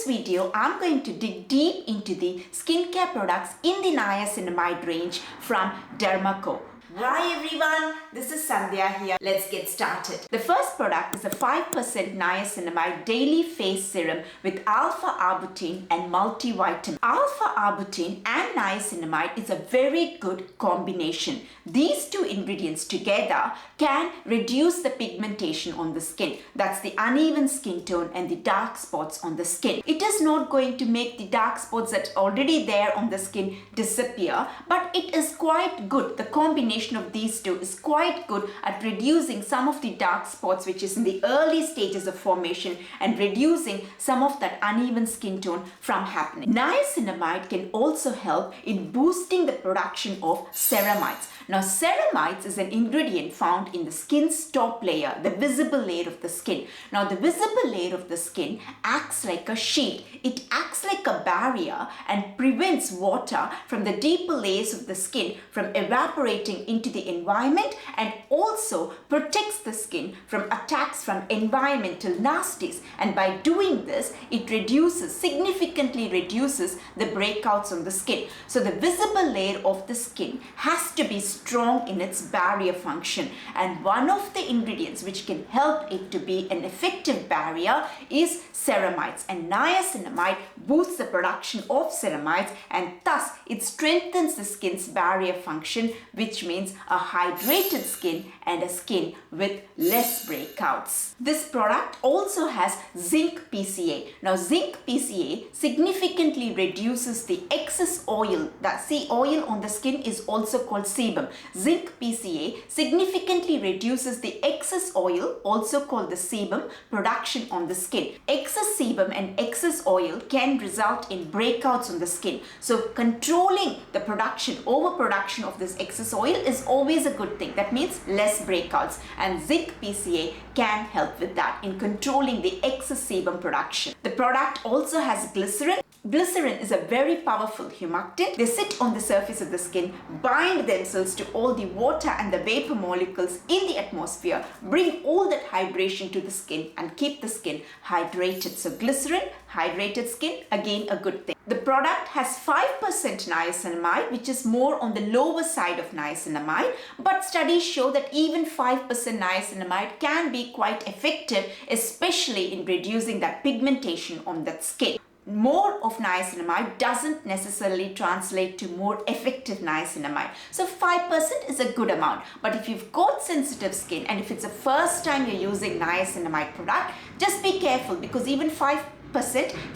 this video, I'm going to dig deep into the skincare products in the niacinamide range from Derma Co. Hi everyone, this is Sandhya here. Let's get started. The first product is a 5% niacinamide daily face serum with alpha-arbutin and multivitamin. Alpha-arbutin and niacinamide is a very good combination. These two ingredients together can reduce the pigmentation on the skin. That's the uneven skin tone and the dark spots on the skin. It is not going to make the dark spots that are already there on the skin disappear, but it is quite good. The combination of these two is quite good at reducing some of the dark spots which is in the early stages of formation and reducing some of that uneven skin tone from happening. Niacinamide can also help in boosting the production of ceramides. Now, ceramides is an ingredient found in the skin's top layer, the visible layer of the skin. Now, the visible layer of the skin acts like a shield. It acts like a barrier and prevents water from the deeper layers of the skin from evaporating into the environment, and also protects the skin from attacks from environmental nasties. And by doing this, it significantly reduces the breakouts on the skin. So the visible layer of the skin has to be strong in its barrier function, and one of the ingredients which can help it to be an effective barrier is ceramides, and niacinamide boosts the production of ceramides, and thus it strengthens the skin's barrier function, which means a hydrated skin and a skin with less breakouts. This product also has zinc PCA. Now, zinc PCA significantly reduces the excess oil. Oil on the skin is also called sebum. Zinc PCA significantly reduces the excess oil, also called the sebum, production on the skin. Excess sebum and excess oil can result in breakouts on the skin. So controlling the overproduction of this excess oil is always a good thing. That means less breakouts, and zinc PCA can help with that in controlling the excess sebum production. The product also has glycerin. Glycerin is a very powerful humectant. They sit on the surface of the skin, bind themselves to all the water and the vapor molecules in the atmosphere, bring all that hydration to the skin and keep the skin hydrated. So glycerin, hydrated skin, again a good thing. The product has 5% niacinamide, which is more on the lower side of niacinamide, but studies show that even 5% niacinamide can be quite effective, especially in reducing that pigmentation on that skin. More of niacinamide doesn't necessarily translate to more effective niacinamide. So 5% is a good amount. But if you've got sensitive skin and if it's the first time you're using niacinamide product, just be careful, because even 5%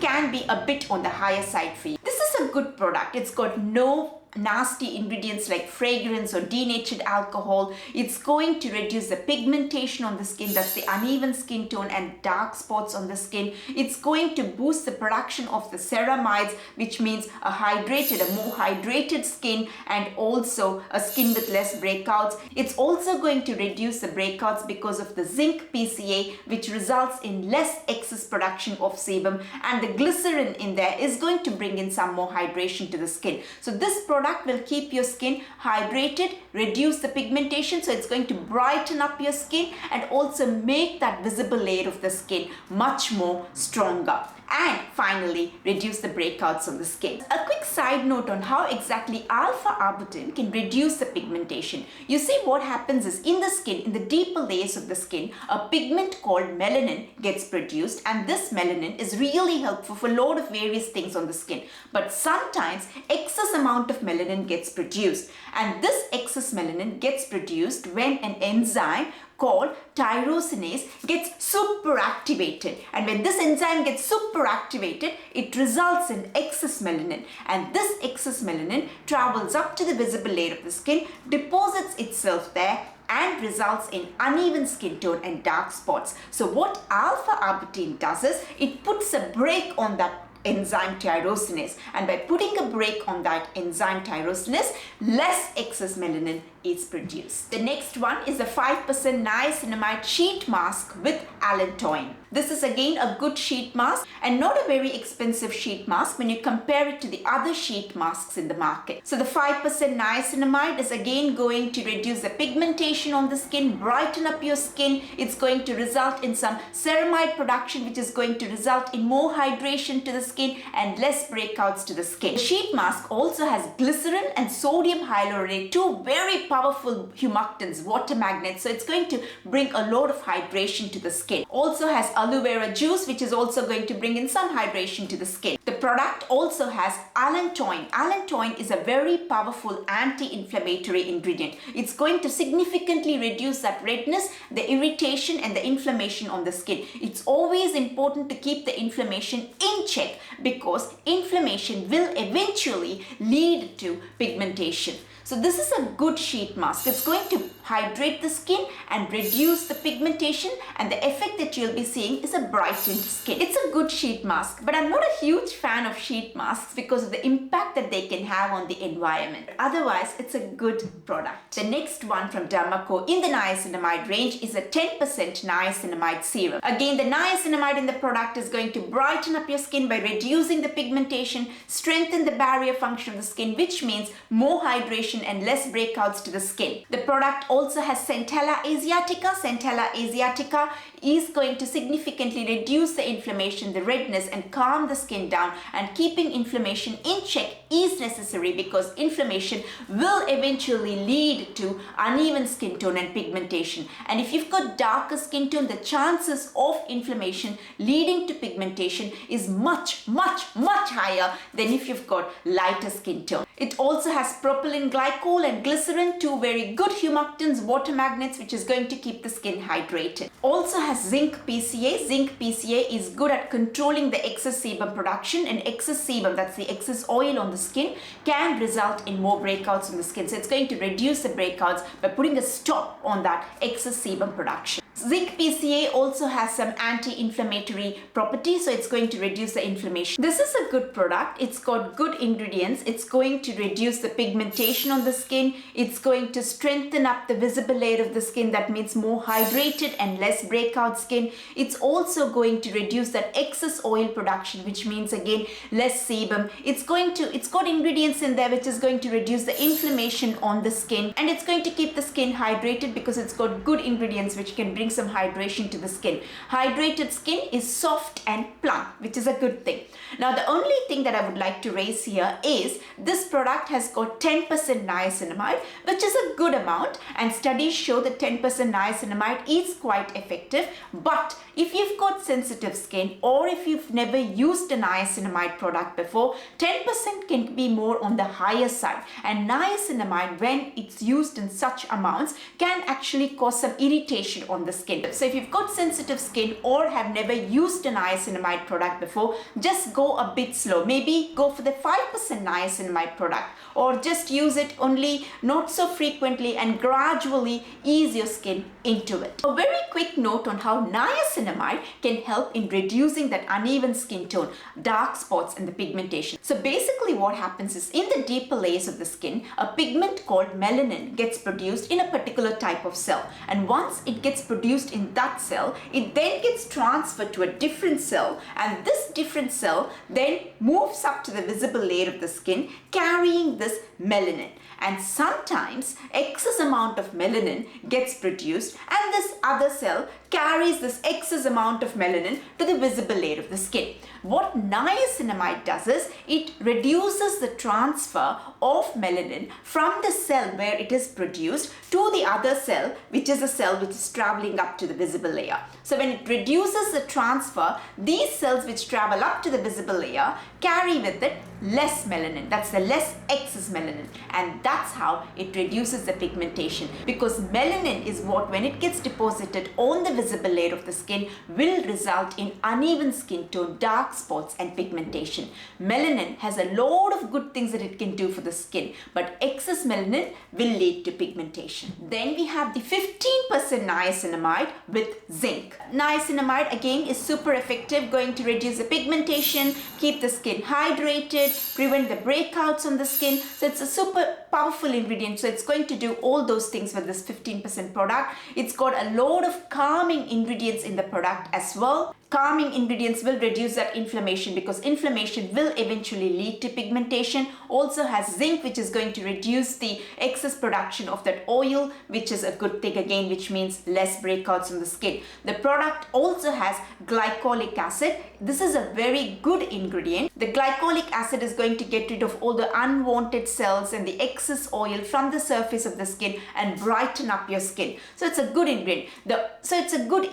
can be a bit on the higher side for you. This is a good product. It's got no nasty ingredients like fragrance or denatured alcohol. It's going to reduce the pigmentation on the skin, that's the uneven skin tone and dark spots on the skin. It's going to boost the production of the ceramides, which means a more hydrated skin and also a skin with less breakouts. It's also going to reduce the breakouts because of the zinc PCA, which results in less excess production of sebum, and the glycerin in there is going to bring in some more hydration to the skin. So this product will keep your skin hydrated, reduce the pigmentation, so it's going to brighten up your skin and also make that visible layer of the skin much more stronger. And finally, reduce the breakouts on the skin. A quick side note on how exactly alpha-arbutin can reduce the pigmentation. You see, what happens is in the skin, in the deeper layers of the skin, a pigment called melanin gets produced, and this melanin is really helpful for a lot of various things on the skin. But sometimes excess amount of melanin gets produced, and this excess melanin gets produced when an enzyme called tyrosinase gets super activated, and when this enzyme gets super activated, it results in excess melanin, and this excess melanin travels up to the visible layer of the skin, deposits itself there, and results in uneven skin tone and dark spots. So what alpha-arbutin does is it puts a brake on that enzyme tyrosinase, and by putting a brake on that enzyme tyrosinase, less excess melanin is produced. The next one is the 5% niacinamide sheet mask with allantoin. This is again a good sheet mask and not a very expensive sheet mask when you compare it to the other sheet masks in the market. So the 5% niacinamide is again going to reduce the pigmentation on the skin, brighten up your skin. It's going to result in some ceramide production, which is going to result in more hydration to the skin and less breakouts to the skin. The sheet mask also has glycerin and sodium hyaluronate, two very powerful humectants, water magnets. So it's going to bring a lot of hydration to the skin. Also has aloe vera juice, which is also going to bring in some hydration to the skin. The product also has allantoin. Allantoin is a very powerful anti-inflammatory ingredient. It's going to significantly reduce that redness, the irritation and the inflammation on the skin. It's always important to keep the inflammation in check because inflammation will eventually lead to pigmentation. So this is a good sheet mask. It's going to hydrate the skin and reduce the pigmentation, and the effect that you'll be seeing is a brightened skin. It's a good sheet mask, but I'm not a huge fan of sheet masks because of the impact that they can have on the environment. Otherwise, it's a good product. The next one from Derma Co in the niacinamide range is a 10% niacinamide serum. Again, the niacinamide in the product is going to brighten up your skin by reducing the pigmentation, strengthen the barrier function of the skin, which means more hydration and less breakouts to the skin. The product also has centella asiatica. Centella asiatica is going to significantly reduce the inflammation, the redness, and calm the skin down, and keeping inflammation in check is necessary because inflammation will eventually lead to uneven skin tone and pigmentation. And if you've got darker skin tone, the chances of inflammation leading to pigmentation is much higher than if you've got lighter skin tone. It also has propylene glycol and glycerin, two very good humectants, water magnets, which is going to keep the skin hydrated. Also has zinc PCA. Zinc PCA is good at controlling the excess sebum production, and excess sebum, that's the excess oil on the skin, can result in more breakouts on the skin. So it's going to reduce the breakouts by putting a stop on that excess sebum production. Zinc PCA also has some anti-inflammatory properties, so it's going to reduce the inflammation. This is a good product. It's got good ingredients. It's going to reduce the pigmentation on the skin. It's going to strengthen up the visible layer of the skin. That means more hydrated and less breakout skin. It's also going to reduce that excess oil production, which means again less sebum. It's got ingredients in there which is going to reduce the inflammation on the skin, and it's going to keep the skin hydrated because it's got good ingredients which can bring some hydration to the skin. Hydrated skin is soft and plump, which is a good thing. Now, the only thing that I would like to raise here is this product has got 10% niacinamide, which is a good amount, and studies show that 10% niacinamide is quite effective. But if you've got sensitive skin or if you've never used a niacinamide product before, 10% can be more on the higher side, and niacinamide, when it's used in such amounts, can actually cause some irritation on the skin. So if you've got sensitive skin or have never used a niacinamide product before, just go a bit slow. Maybe go for the 5% niacinamide product, or just use it only not so frequently and gradually ease your skin into it. A very quick note on how niacinamide can help in reducing that uneven skin tone, dark spots and the pigmentation. So basically what happens is, in the deeper layers of the skin, a pigment called melanin gets produced in a particular type of cell, and once it gets produced in that cell, it then gets transferred to a different cell, and this different cell then moves up to the visible layer of the skin carrying this melanin. And sometimes excess amount of melanin gets produced, and this other cell carries this excess amount of melanin to the visible layer of the skin. What niacinamide does is it reduces the transfer of melanin from the cell where it is produced to the other cell, which is a cell which is traveling up to the visible layer. So when it reduces the transfer, these cells which travel up to the visible layer carry with it less melanin. That's the less excess melanin, and that's how it reduces the pigmentation, because melanin is what, when it gets deposited on the visible layer of the skin will result in uneven skin tone, dark spots and pigmentation. Melanin has a lot of good things that it can do for the skin, but excess melanin will lead to pigmentation. Then we have the 15% niacinamide with zinc. Niacinamide again is super effective, going to reduce the pigmentation, keep the skin hydrated, prevent the breakouts on the skin. So it's a super powerful ingredient. So it's going to do all those things with this 15% product. It's got a lot of calming ingredients in the product as well. Calming ingredients will reduce that inflammation, because inflammation will eventually lead to pigmentation. Also has zinc, which is going to reduce the excess production of that oil, which is a good thing again, which means less breakouts on the skin. The product also has glycolic acid. This is a very good ingredient. The glycolic acid is going to get rid of all the unwanted cells and the excess oil from the surface of the skin and brighten up your skin. So it's a good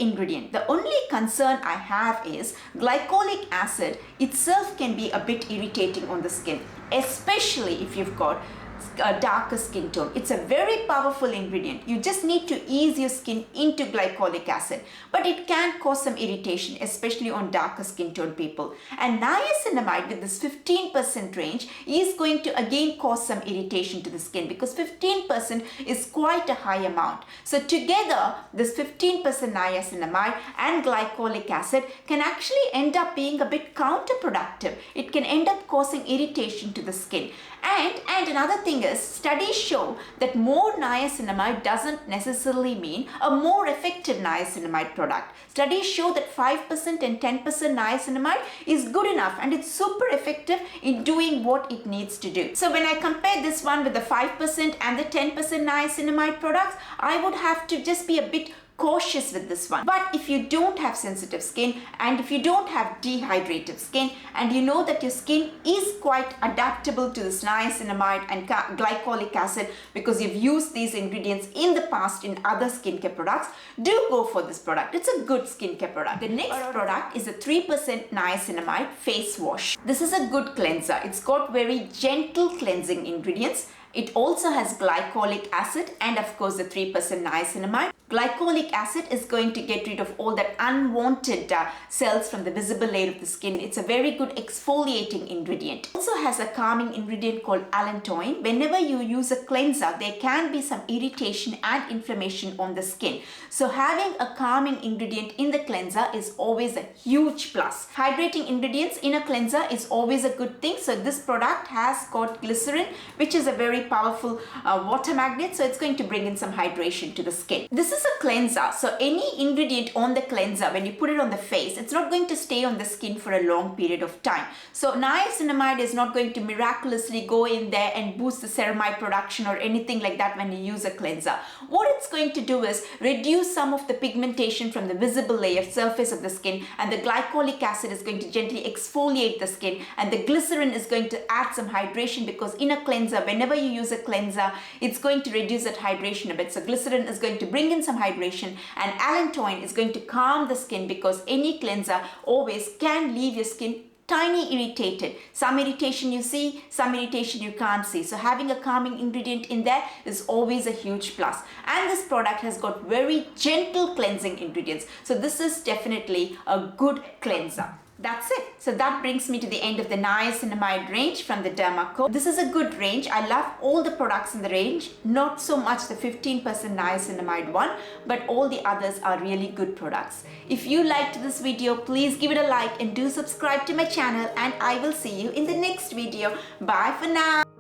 ingredient. The only concern I have is glycolic acid itself can be a bit irritating on the skin, especially if you've got a darker skin tone. It's a very powerful ingredient. You just need to ease your skin into glycolic acid, but it can cause some irritation, especially on darker skin tone people. And niacinamide with this 15% range is going to again cause some irritation to the skin, because 15% is quite a high amount. So together this 15% niacinamide and glycolic acid can actually end up being a bit counterproductive. It can end up causing irritation to the skin. And another thing is, studies show that more niacinamide doesn't necessarily mean a more effective niacinamide product. Studies show that 5% and 10% niacinamide is good enough, and it's super effective in doing what it needs to do. So when I compare this one with the 5% and the 10% niacinamide products, I would have to just be a bit cautious with this one. But if you don't have sensitive skin, and if you don't have dehydrated skin, and you know that your skin is quite adaptable to this niacinamide and glycolic acid because you've used these ingredients in the past in other skincare products, do go for this product. It's a good skincare product. The next product is a 3% niacinamide face wash. This is a good cleanser. It's got very gentle cleansing ingredients. It also has glycolic acid and of course the 3% niacinamide. Glycolic acid is going to get rid of all that unwanted cells from the visible layer of the skin. It's a very good exfoliating ingredient. It also has a calming ingredient called allantoin. Whenever you use a cleanser, there can be some irritation and inflammation on the skin. So having a calming ingredient in the cleanser is always a huge plus. Hydrating ingredients in a cleanser is always a good thing. So this product has got glycerin, which is a very powerful water magnet. So it's going to bring in some hydration to the skin. This is a cleanser, so any ingredient on the cleanser, when you put it on the face, it's not going to stay on the skin for a long period of time. So niacinamide is not going to miraculously go in there and boost the ceramide production or anything like that when you use a cleanser. What it's going to do is reduce some of the pigmentation from the visible layer surface of the skin, and the glycolic acid is going to gently exfoliate the skin, and the glycerin is going to add some hydration, because in a cleanser, whenever you use a cleanser, it's going to reduce that hydration a bit. So glycerin is going to bring in some hydration, and allantoin is going to calm the skin, because any cleanser always can leave your skin tiny irritated. Some irritation you see, some irritation you can't see. So having a calming ingredient in there is always a huge plus. And this product has got very gentle cleansing ingredients. So this is definitely a good cleanser. That's it. So that brings me to the end of the niacinamide range from the Derma Co. This is a good range. I love all the products in the range. Not so much the 15% niacinamide one, but all the others are really good products. If you liked this video, please give it a like and do subscribe to my channel, and I will see you in the next video. Bye for now.